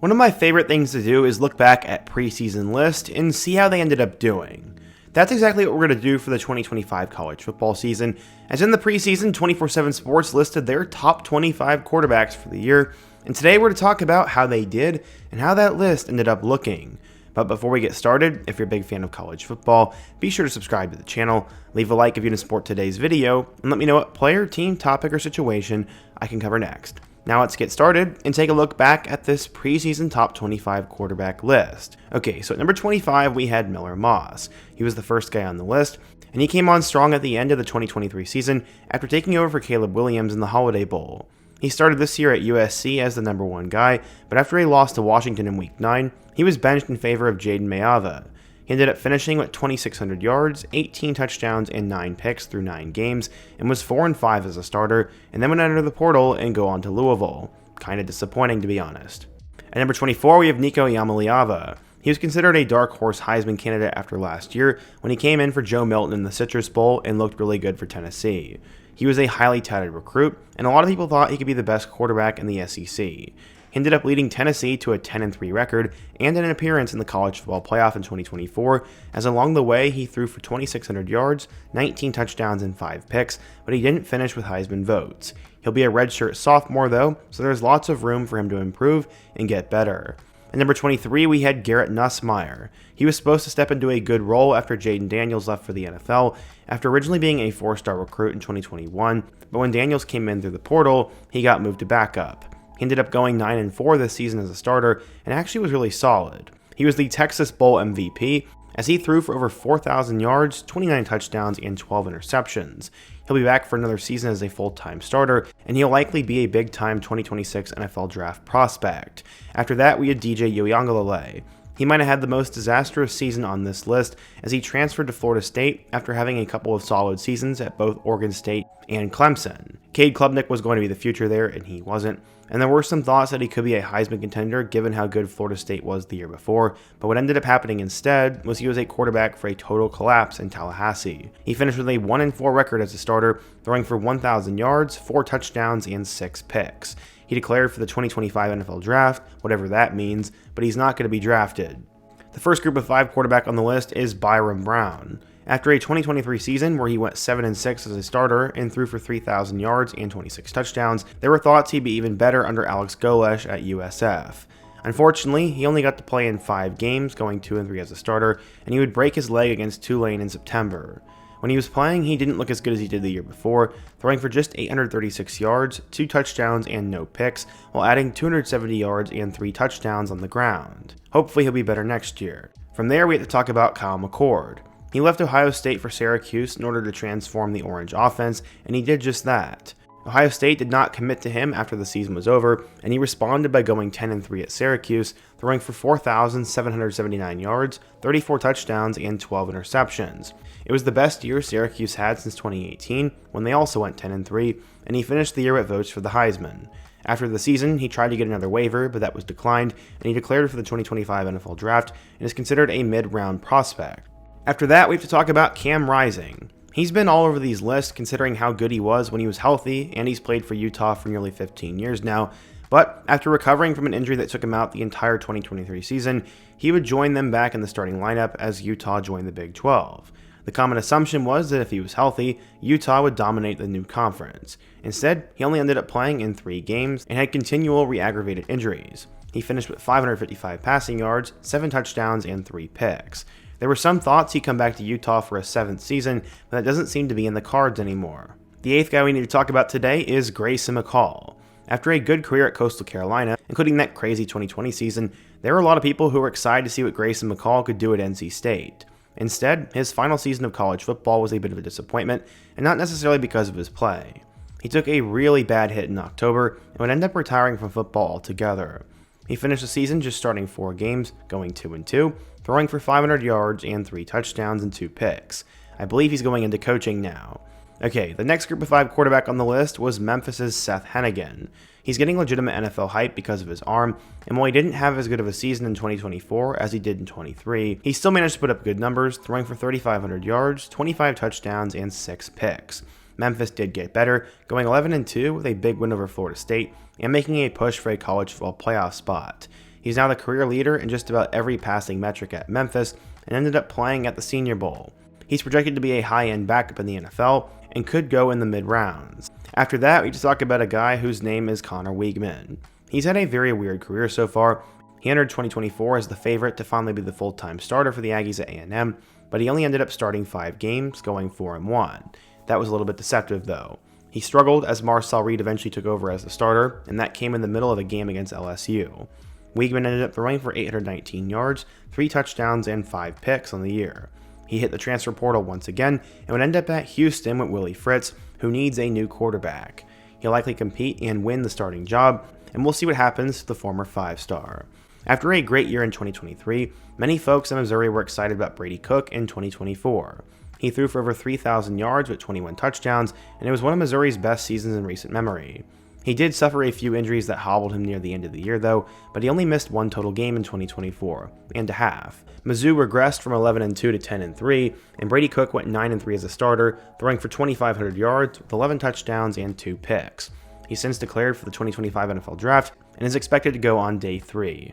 One of my favorite things to do is look back at preseason lists and see how they ended up doing. That's exactly what we're going to do for the 2025 college football season, as in the preseason, 24/7 Sports listed their top 25 quarterbacks for the year, and today we're to talk about how they did and how that list ended up looking. But before we get started, if you're a big fan of college football, be sure to subscribe to the channel, leave a like if you didn't support today's video, and let me know what player, team, topic, or situation I can cover next. Now let's get started and take a look back at this preseason top 25 quarterback list. Okay, so at number 25 we had Miller Moss. He was the first guy on the list, and he came on strong at the end of the 2023 season after taking over for Caleb Williams in the Holiday Bowl. He started this year at USC as the number one guy, but after a loss to Washington in Week 9, he was benched in favor of Jaden Mayava. He ended up finishing with 2,600 yards, 18 touchdowns, and 9 picks through 9 games, and was 4-5 as a starter, and then would enter the portal and go on to Louisville. Kinda disappointing, to be honest. At number 24, we have Nico Iamaleava. He was considered a dark horse Heisman candidate after last year when he came in for Joe Milton in the Citrus Bowl and looked really good for Tennessee. He was a highly touted recruit, and a lot of people thought he could be the best quarterback in the SEC. He ended up leading Tennessee to a 10-3 record and an appearance in the college football playoff in 2024, as along the way he threw for 2,600 yards, 19 touchdowns, and 5 picks, but he didn't finish with Heisman votes. He'll be a redshirt sophomore though, so there's lots of room for him to improve and get better. At number 23, we had Garrett Nussmeier. He was supposed to step into a good role after Jaden Daniels left for the NFL, after originally being a 4-star recruit in 2021, but when Daniels came in through the portal, he got moved to backup. He ended up going 9-4 this season as a starter, and actually was really solid. He was the Texas Bowl MVP, as he threw for over 4,000 yards, 29 touchdowns, and 12 interceptions. He'll be back for another season as a full-time starter, and he'll likely be a big-time 2026 NFL draft prospect. After that, we had DJ Uiagalelei. He might have had the most disastrous season on this list, as he transferred to Florida State after having a couple of solid seasons at both Oregon State and Clemson. Cade Klubnik was going to be the future there, and he wasn't. And there were some thoughts that he could be a Heisman contender given how good Florida State was the year before, but what ended up happening instead was he was a quarterback for a total collapse in Tallahassee. He finished with a 1-4 record as a starter, throwing for 1,000 yards, 4 touchdowns, and 6 picks. He declared for the 2025 NFL Draft, whatever that means, but he's not going to be drafted. The first group of 5 quarterback on the list is Byron Brown. After a 2023 season where he went 7-6 as a starter and threw for 3,000 yards and 26 touchdowns, there were thoughts he'd be even better under Alex Golesh at USF. Unfortunately, he only got to play in 5 games, going 2-3 as a starter, and he would break his leg against Tulane in September. When he was playing, he didn't look as good as he did the year before, throwing for just 836 yards, 2 touchdowns, and no picks, while adding 270 yards and 3 touchdowns on the ground. Hopefully he'll be better next year. From there, we have to talk about Kyle McCord. He left Ohio State for Syracuse in order to transform the Orange offense, and he did just that. Ohio State did not commit to him after the season was over, and he responded by going 10-3 at Syracuse, throwing for 4,779 yards, 34 touchdowns, and 12 interceptions. It was the best year Syracuse had since 2018, when they also went 10-3, and he finished the year with votes for the Heisman. After the season, he tried to get another waiver, but that was declined, and he declared for the 2025 NFL Draft and is considered a mid-round prospect. After that, we have to talk about Cam Rising. He's been all over these lists considering how good he was when he was healthy, and he's played for Utah for nearly 15 years now, but after recovering from an injury that took him out the entire 2023 season, he would join them back in the starting lineup as Utah joined the Big 12. The common assumption was that if he was healthy, Utah would dominate the new conference. Instead, he only ended up playing in 3 games and had continual re-aggravated injuries. He finished with 555 passing yards, 7 touchdowns, and 3 picks. There were some thoughts he'd come back to Utah for a 7th season, but that doesn't seem to be in the cards anymore. The 8th guy we need to talk about today is Grayson McCall. After a good career at Coastal Carolina, including that crazy 2020 season, there were a lot of people who were excited to see what Grayson McCall could do at NC State. Instead, his final season of college football was a bit of a disappointment, and not necessarily because of his play. He took a really bad hit in October and would end up retiring from football altogether. He finished the season just starting 4 games, going 2-2, throwing for 500 yards and 3 touchdowns and 2 picks. I believe he's going into coaching now. Okay, the next group of 5 quarterback on the list was Memphis's Seth Hennigan. He's getting legitimate NFL hype because of his arm, and while he didn't have as good of a season in 2024 as he did in 23, he still managed to put up good numbers, throwing for 3,500 yards, 25 touchdowns, and 6 picks. Memphis did get better, going 11-2 with a big win over Florida State, and making a push for a college football playoff spot. He's now the career leader in just about every passing metric at Memphis and ended up playing at the Senior Bowl. He's projected to be a high-end backup in the NFL and could go in the mid-rounds. After that, we just talk about a guy whose name is Connor Weigman. He's had a very weird career so far. He entered 2024 as the favorite to finally be the full-time starter for the Aggies at A&M, but he only ended up starting 5 games, going 4-1. That was a little bit deceptive though. He struggled as Marcel Reed eventually took over as the starter, and that came in the middle of a game against LSU. Weigman ended up throwing for 819 yards, 3 touchdowns, and 5 picks on the year. He hit the transfer portal once again and would end up at Houston with Willie Fritz, who needs a new quarterback. He'll likely compete and win the starting job, and we'll see what happens to the former 5-star. After a great year in 2023, many folks in Missouri were excited about Brady Cook in 2024. He threw for over 3,000 yards with 21 touchdowns, and it was one of Missouri's best seasons in recent memory. He did suffer a few injuries that hobbled him near the end of the year though, but he only missed 1 total game in 2024, and a half. Mizzou regressed from 11-2 to 10-3, and Brady Cook went 9-3 as a starter, throwing for 2,500 yards with 11 touchdowns and 2 picks. He's since declared for the 2025 NFL Draft and is expected to go on day 3.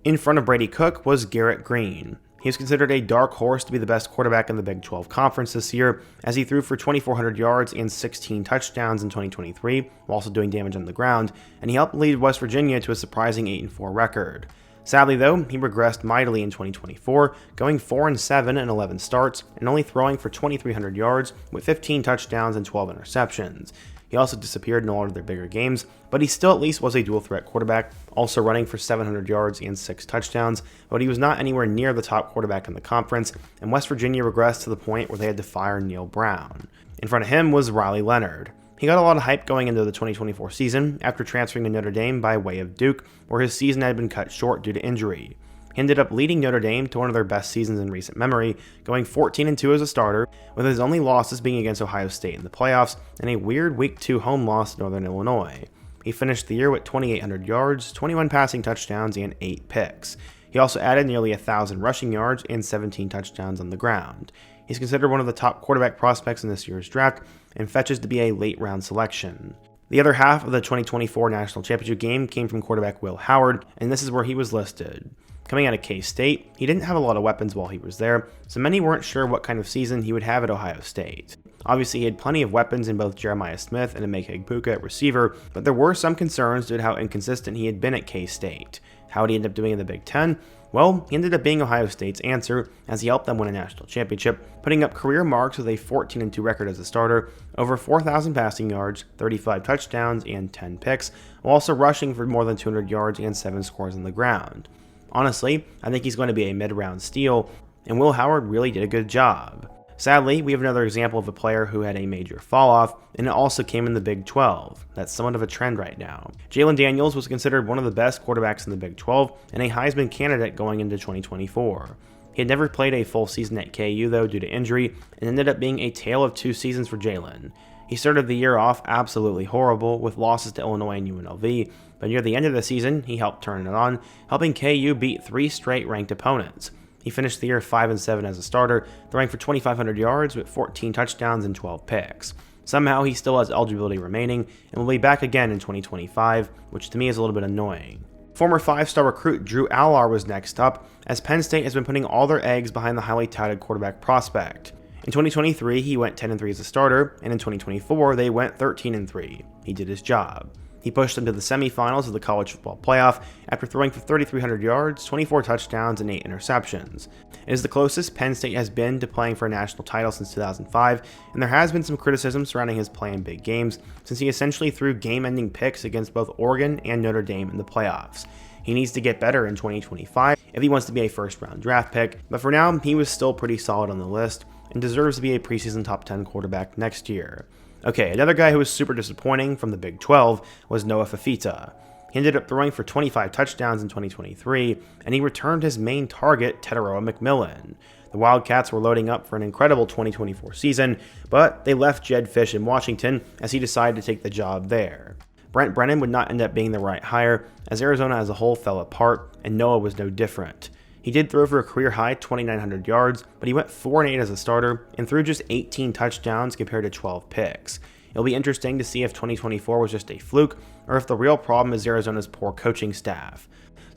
In front of Brady Cook was Garrett Green. He was considered a dark horse to be the best quarterback in the Big 12 Conference this year, as he threw for 2,400 yards and 16 touchdowns in 2023, while also doing damage on the ground, and he helped lead West Virginia to a surprising 8-4 record. Sadly though, he regressed mightily in 2024, going 4-7 in 11 starts, and only throwing for 2,300 yards with 15 touchdowns and 12 interceptions. He also disappeared in all of their bigger games, but he still at least was a dual-threat quarterback, also running for 700 yards and 6 touchdowns, but he was not anywhere near the top quarterback in the conference, and West Virginia regressed to the point where they had to fire Neil Brown. In front of him was Riley Leonard. He got a lot of hype going into the 2024 season after transferring to Notre Dame by way of Duke, where his season had been cut short due to injury. He ended up leading Notre Dame to one of their best seasons in recent memory, going 14-2 as a starter, with his only losses being against Ohio State in the playoffs and a weird Week 2 home loss to Northern Illinois. He finished the year with 2,800 yards, 21 passing touchdowns, and 8 picks. He also added nearly 1,000 rushing yards and 17 touchdowns on the ground. He's considered one of the top quarterback prospects in this year's draft and fetches to be a late-round selection. The other half of the 2024 National Championship game came from quarterback Will Howard, and this is where he was listed. Coming out of K-State, he didn't have a lot of weapons while he was there, so many weren't sure what kind of season he would have at Ohio State. Obviously, he had plenty of weapons in both Jeremiah Smith and Emeka Egbuka at receiver, but there were some concerns due to how inconsistent he had been at K-State. How did he end up doing in the Big Ten? Well, he ended up being Ohio State's answer, as he helped them win a national championship, putting up career marks with a 14-2 record as a starter, over 4,000 passing yards, 35 touchdowns, and 10 picks, while also rushing for more than 200 yards and 7 scores on the ground. Honestly, I think he's going to be a mid-round steal, and Will Howard really did a good job. Sadly, we have another example of a player who had a major fall-off, and it also came in the Big 12. That's somewhat of a trend right now. Jalen Daniels was considered one of the best quarterbacks in the Big 12 and a Heisman candidate going into 2024. He had never played a full season at KU though due to injury, and ended up being a tale of 2 seasons for Jalen. He started the year off absolutely horrible with losses to Illinois and UNLV, but near the end of the season, he helped turn it on, helping KU beat 3 straight ranked opponents. He finished the year 5-7 as a starter, throwing for 2,500 yards with 14 touchdowns and 12 picks. Somehow he still has eligibility remaining and will be back again in 2025, which to me is a little bit annoying. Former 5-star recruit Drew Allar was next up, as Penn State has been putting all their eggs behind the highly touted quarterback prospect. In 2023, he went 10-3 as a starter, and in 2024, they went 13-3. He did his job. He pushed them to the semifinals of the college football playoff after throwing for 3,300 yards, 24 touchdowns, and 8 interceptions. It is the closest Penn State has been to playing for a national title since 2005, and there has been some criticism surrounding his play in big games, since he essentially threw game-ending picks against both Oregon and Notre Dame in the playoffs. He needs to get better in 2025 if he wants to be a first-round draft pick, but for now, he was still pretty solid on the list, and deserves to be a preseason top 10 quarterback next year. Okay, another guy who was super disappointing from the Big 12 was Noah Fafita. He ended up throwing for 25 touchdowns in 2023, and he returned his main target, Teteroa McMillan. The Wildcats were loading up for an incredible 2024 season, but they left Jed Fish in Washington as he decided to take the job there. Brent Brennan would not end up being the right hire, as Arizona as a whole fell apart, and Noah was no different. He did throw for a career-high 2,900 yards, but he went 4-8 as a starter and threw just 18 touchdowns compared to 12 picks. It'll be interesting to see if 2024 was just a fluke, or if the real problem is Arizona's poor coaching staff.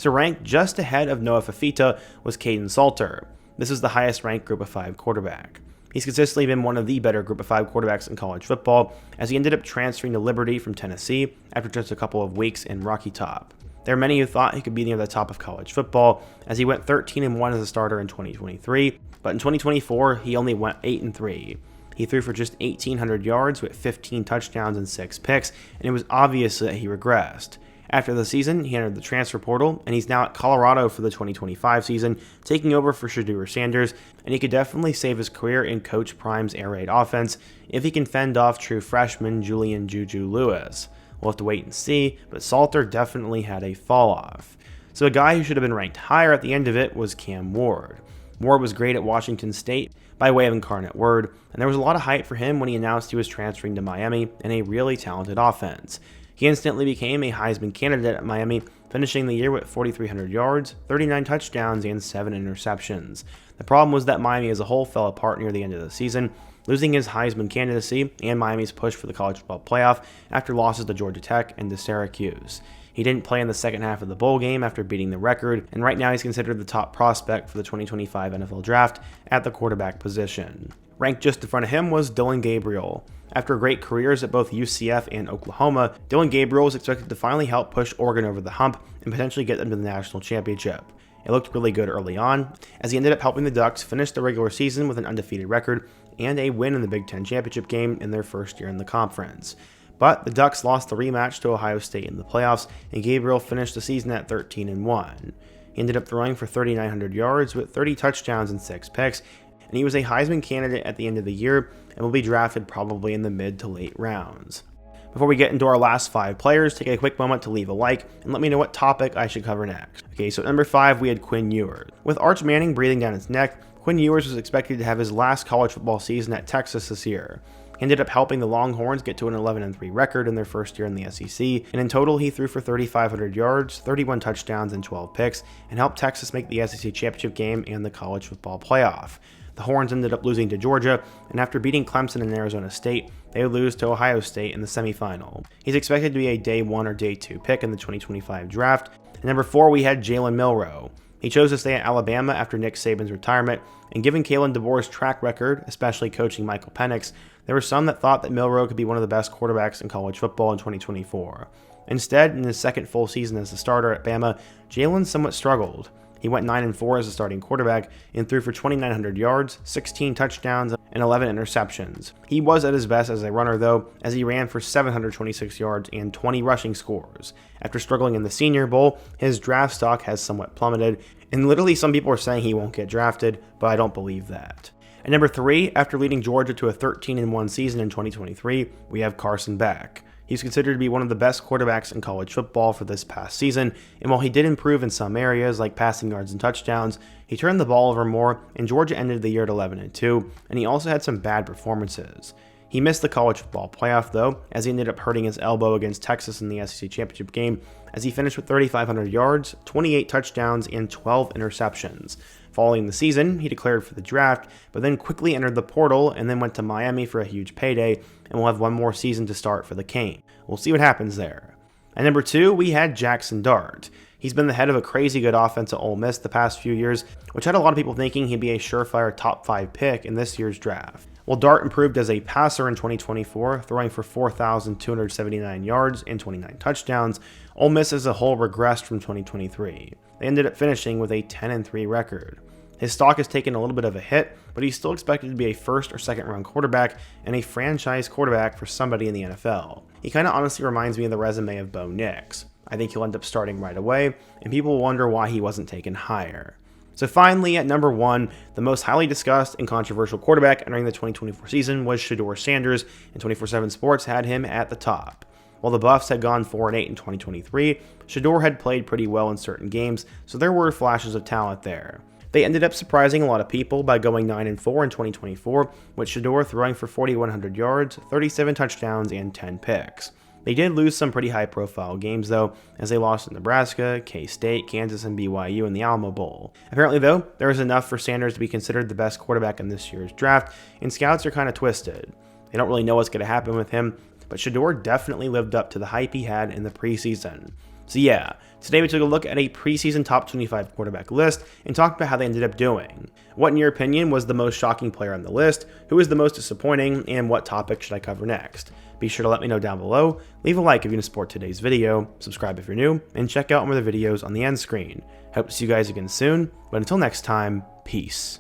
So ranked just ahead of Noah Fafita was Caden Salter. This is the highest ranked Group of 5 quarterback. He's consistently been one of the better Group of 5 quarterbacks in college football, as he ended up transferring to Liberty from Tennessee after just a couple of weeks in Rocky Top. There are many who thought he could be near the top of college football, as he went 13-1 as a starter in 2023, but in 2024 he only went 8-3. He threw for just 1,800 yards with 15 touchdowns and 6 picks, and it was obvious that he regressed. After the season, he entered the transfer portal, and he's now at Colorado for the 2025 season, taking over for Shedeur Sanders, and he could definitely save his career in Coach Prime's air raid offense if he can fend off true freshman Julian Juju Lewis. We'll have to wait and see, but Salter definitely had a fall off. So a guy who should have been ranked higher at the end of it was Cam Ward. Ward was great at Washington State by way of Incarnate Word, and there was a lot of hype for him when he announced he was transferring to Miami in a really talented offense. He instantly became a Heisman candidate at Miami, finishing the year with 4,300 yards, 39 touchdowns, and 7 interceptions. The problem was that Miami as a whole fell apart near the end of the season, losing his Heisman candidacy and Miami's push for the college football playoff after losses to Georgia Tech and to Syracuse. He didn't play in the second half of the bowl game after beating the record, and right now he's considered the top prospect for the 2025 NFL Draft at the quarterback position. Ranked just in front of him was Dillon Gabriel. After great careers at both UCF and Oklahoma, Dillon Gabriel was expected to finally help push Oregon over the hump and potentially get them to the national championship. It looked really good early on, as he ended up helping the Ducks finish the regular season with an undefeated record and a win in the Big Ten championship game in their first year in the conference. But the Ducks lost the rematch to Ohio State in the playoffs, and Gabriel finished the season at 13-1. He ended up throwing for 3,900 yards with 30 touchdowns and 6 picks, and he was a Heisman candidate at the end of the year and will be drafted probably in the mid to late rounds. Before we get into our last 5 players, take a quick moment to leave a like and let me know what topic I should cover next. Okay, so at number 5 we had Quinn Ewers. With Arch Manning breathing down his neck, Quinn Ewers was expected to have his last college football season at Texas this year. He ended up helping the Longhorns get to an 11-3 record in their first year in the SEC, and in total he threw for 3,500 yards, 31 touchdowns, and 12 picks, and helped Texas make the SEC championship game and the college football playoff. The Horns ended up losing to Georgia, and after beating Clemson and Arizona State, they would lose to Ohio State in the semifinal. He's expected to be a day 1 or day 2 pick in the 2025 draft. At number 4 we had Jalen Milroe. He chose to stay at Alabama after Nick Saban's retirement, and given Kalen DeBoer's track record, especially coaching Michael Penix, there were some that thought that Milroe could be one of the best quarterbacks in college football in 2024. Instead, in his second full season as a starter at Bama, Jalen somewhat struggled. He went 9-4 as a starting quarterback and threw for 2,900 yards, 16 touchdowns, and 11 interceptions. He was at his best as a runner though, as he ran for 726 yards and 20 rushing scores. After struggling in the Senior Bowl, his draft stock has somewhat plummeted, and literally some people are saying he won't get drafted, but I don't believe that. At number 3, after leading Georgia to a 13-1 season in 2023, we have Carson Beck. He's considered to be one of the best quarterbacks in college football for this past season, and while he did improve in some areas like passing yards and touchdowns, he turned the ball over more, and Georgia ended the year at 11-2, and he also had some bad performances. He missed the college football playoff though, as he ended up hurting his elbow against Texas in the SEC championship game, as he finished with 3,500 yards, 28 touchdowns, and 12 interceptions. Following the season, he declared for the draft, but then quickly entered the portal and then went to Miami for a huge payday, and will have one more season to start for the Cane. We'll see what happens there. At number 2, we had Jackson Dart. He's been the head of a crazy good offense at Ole Miss the past few years, which had a lot of people thinking he'd be a surefire top 5 pick in this year's draft. Well, Dart improved as a passer in 2024, throwing for 4,279 yards and 29 touchdowns. Ole Miss as a whole regressed from 2023. They ended up finishing with a 10-3 record. His stock has taken a little bit of a hit, but he's still expected to be a first or second round quarterback and a franchise quarterback for somebody in the NFL. He kind of honestly reminds me of the resume of Bo Nix. I think he'll end up starting right away, and people will wonder why he wasn't taken higher. So finally, at number 1, the most highly discussed and controversial quarterback entering the 2024 season was Shedeur Sanders, and 24/7 Sports had him at the top. While the Buffs had gone 4-8 in 2023, Shedeur had played pretty well in certain games, so there were flashes of talent there. They ended up surprising a lot of people by going 9-4 in 2024, with Shedeur throwing for 4,100 yards, 37 touchdowns, and 10 picks. They did lose some pretty high-profile games, though, as they lost to Nebraska, K-State, Kansas, and BYU in the Alamo Bowl. Apparently, though, there was enough for Sanders to be considered the best quarterback in this year's draft, and scouts are kind of twisted. They don't really know what's going to happen with him, but Shedeur definitely lived up to the hype he had in the preseason. So yeah, today we took a look at a preseason top 25 quarterback list and talked about how they ended up doing. What in your opinion was the most shocking player on the list, who was the most disappointing, and what topic should I cover next? Be sure to let me know down below, leave a like if you want to support today's video, subscribe if you're new, and check out more of the videos on the end screen. Hope to see you guys again soon, but until next time, peace.